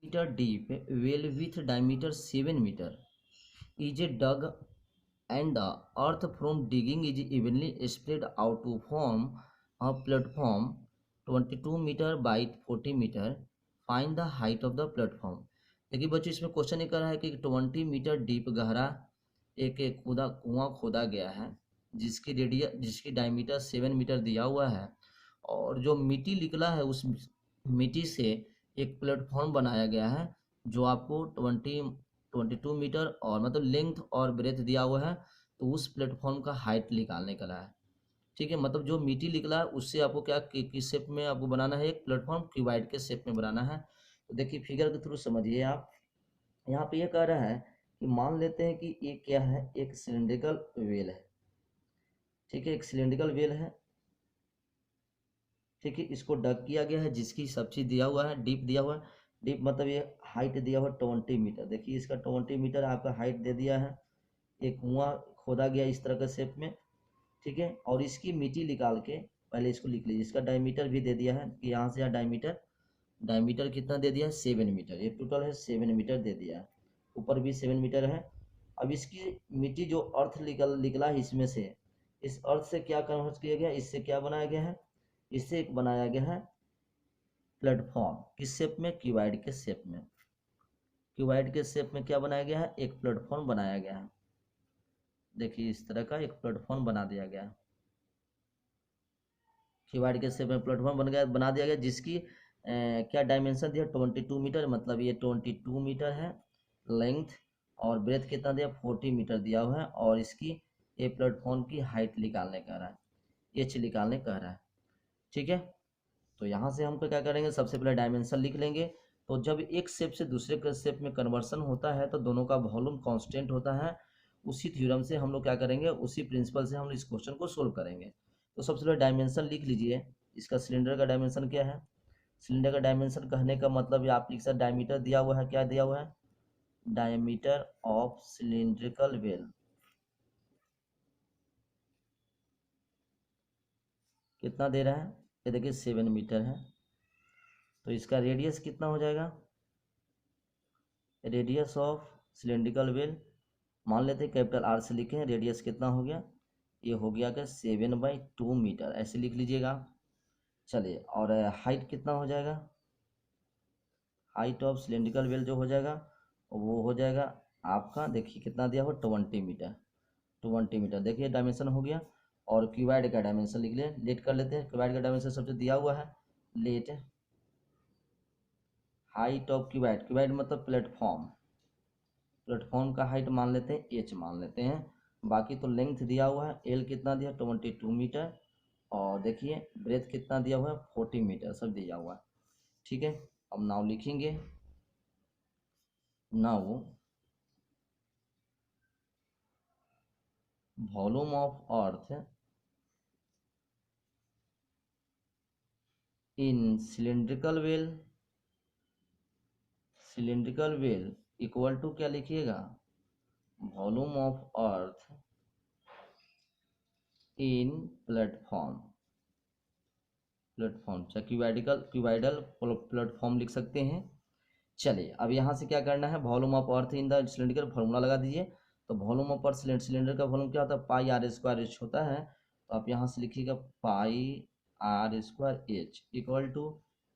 meter deep well with diameter 7 meter is dug and the earth from digging is evenly spread out to form a platform 22 meter by 40 meter. Find the height of the platform. देखिए बच्चों इसमें question ये कर रहा है कि 20 metre deep गहरा एक एक खुदा कुआं खोदा गया है जिसकी डायमीटर 7 मीटर दिया हुआ है और जो मिट्टी निकला है उस मिट्टी से एक प्लेटफॉर्म बनाया गया है जो आपको 22 मीटर और मतलब लेंथ और ब्रेथ दिया हुआ है। तो उस प्लेटफॉर्म का हाइट निकालने का है। ठीक है, मतलब जो मिट्टी निकला है उससे आपको क्या किस शेप में आपको बनाना है, एक प्लेटफॉर्म क्यूबाइड के शेप में बनाना है। तो देखिए फिगर के थ्रू समझिए आप। यहाँ पे ये कह रहा है कि मान लेते हैं कि ये क्या है, एक सिलिंड्रिकल वेल है। ठीक है, एक सिलिंड्रिकल वेल है। ठीक है, इसको डग किया गया है जिसकी सब चीज दिया हुआ है, डीप दिया हुआ है। डीप मतलब ये हाइट दिया हुआ 20 मीटर। देखिए इसका 20 मीटर आपका हाइट दे दिया है। एक कुआं खोदा गया इस तरह के शेप में। ठीक है, और इसकी मिट्टी निकाल के पहले इसको लिख लीजिए। इसका डायमीटर भी दे दिया है कि यहाँ से यहाँ डायमीटर डायमीटर कितना दे दिया है 7 मीटर। ये टोटल है 7 मीटर दे दिया है। ऊपर भी 7 मीटर है। अब इसकी मिट्टी जो अर्थ निकला है इसमें से, इस अर्थ से क्या कन्वर्ट किया गया, इससे क्या बनाया गया है, इससे एक बनाया गया है प्लेटफॉर्म। किस शेप में, क्यूबाइड के शेप में। क्यूबाइड के शेप में क्या बनाया गया है, एक प्लेटफॉर्म बनाया गया है। देखिए इस तरह का एक प्लेटफॉर्म बना दिया गया है। क्यूबाइड के शेप में प्लेटफॉर्म बना दिया गया जिसकी क्या डायमेंशन दिया 22 मीटर। मतलब ये 22 मीटर है लेंथ और ब्रेथ कितना दिया 40 मीटर दिया हुआ है। और इसकी ये प्लेटफॉर्म की हाइट निकालने कह रहा है, एच निकालने कह रहा है। ठीक है, तो यहाँ से हमको क्या करेंगे, सबसे पहले डायमेंशन लिख लेंगे। तो जब एक शेप से दूसरे के शेप में कन्वर्सन होता है तो दोनों का वॉल्यूम कांस्टेंट होता है। उसी थ्योरम से हम लोग क्या करेंगे, उसी प्रिंसिपल से हम इस क्वेश्चन को सोल्व करेंगे। तो सबसे पहले डायमेंशन लिख लीजिए। इसका सिलेंडर का डायमेंशन क्या है, सिलेंडर का डायमेंशन कहने का मतलब ये आप लिख सकते, डायमीटर दिया हुआ है, क्या दिया हुआ है, डायमीटर ऑफ सिलिंड्रिकल वेल कितना दे रहा है, ये देखिए 7 मीटर है। तो इसका रेडियस कितना हो जाएगा, रेडियस ऑफ सिलेंड्रिकल वेल मान लेते हैं कैपिटल आर से लिखे हैं। रेडियस कितना हो गया, ये हो गया क्या 7/2 मीटर, ऐसे लिख लीजिएगा। चलिए, और हाइट कितना हो जाएगा, हाइट ऑफ सिलेंड्रिकल वेल जो हो जाएगा वो हो जाएगा आपका, देखिए कितना दिया हुआ 20 मीटर। 20 मीटर देखिए डायमेंशन हो गया। और क्यूबाइड का डायमेंशन लिख ले, लेट कर लेते हैं। क्यूबाइड का डायमेंशन सबसे दिया हुआ है, let height of cuboid, cuboid मतलब प्लेटफॉर्म, प्लेटफॉर्म का हाइट मान लेते हैं एच मान लेते हैं। बाकी तो लेंथ दिया हुआ है, एल कितना दिया 22 मीटर। और देखिए ब्रेथ कितना दिया हुआ है 40 मीटर, सब दिया हुआ है। ठीक है, अब नाउ लिखेंगे, now volume of earth in cylindrical well equal to क्या लिखिएगा, volume of earth in platform, platform चाहे क्यूबाइडल प्लेटफॉर्म लिख सकते हैं। चलिए अब यहाँ से क्या करना है, volume of earth in the cylinder formula लगा दीजिए। तो वॉल्यूम ऑफ अर्थ सिलेंडर का वॉल्यूम क्या होता है, पाई आर स्क्वायर एच होता है। तो आप यहाँ से लिखिएगा pi R square H equal to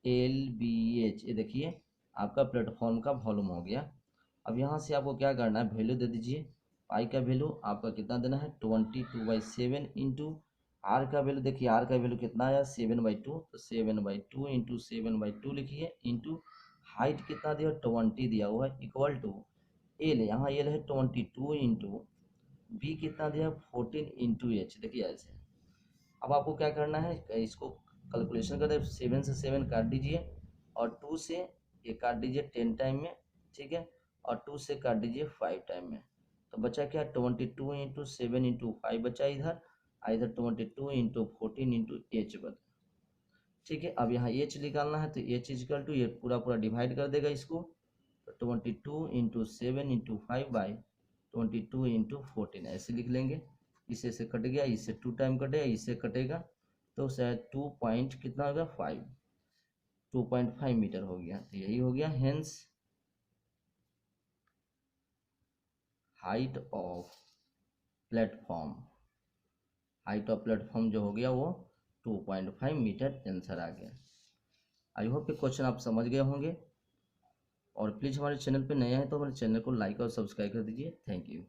L B H. ये देखिए आपका प्लेटफॉर्म का वॉल्यूम हो गया। अब यहाँ से आपको क्या करना है, वैल्यू दे दीजिए। पाई का वैल्यू आपका कितना देना है 22/7 इंटू आर का वैल्यू, देखिए आर का वैल्यू कितना आया 7/2। तो 7/2 इंटू 7/2 लिखिए, इंटू हाइट कितना दिया 20 दिया हुआ है, इक्वल टू एल, यहाँ एल है 22 इंटू बी कितना दिया 14 इंटू एच। देखिए ऐसे। अब आपको क्या करना है, इसको कैलकुलेशन करते 7 से 7 काट दीजिए और 2 से ये काट दीजिए 10 टाइम में। ठीक है, और 2 से काट दीजिए 5 टाइम में। तो बचा क्या 22 इंटू 7 इंटू 5 बचा इधर, इधर 22 इंटू 14 इंटू एच बचा। ठीक है, अब यहाँ एच निकालना है तो एच इजकल टू ये पूरा पूरा डिवाइड कर देगा इसको। तो 22 इंटू 7 इंटू 5/22 इंटू 14 ऐसे लिख लेंगे। इससे से कट गया, इससे 2 टाइम कटेगा, इससे कटेगा तो शायद 2 पॉइंट कितना होगा 5, 2.5 मीटर हो गया। तो यही हो गया, hence height of platform, height of platform जो हो गया वो 2.5 मीटर आंसर आ गया। आई होप ये क्वेश्चन आप समझ गए होंगे, और प्लीज़ हमारे चैनल पे नए हैं तो हमारे चैनल को लाइक और सब्सक्राइब कर दीजिए। Thank you.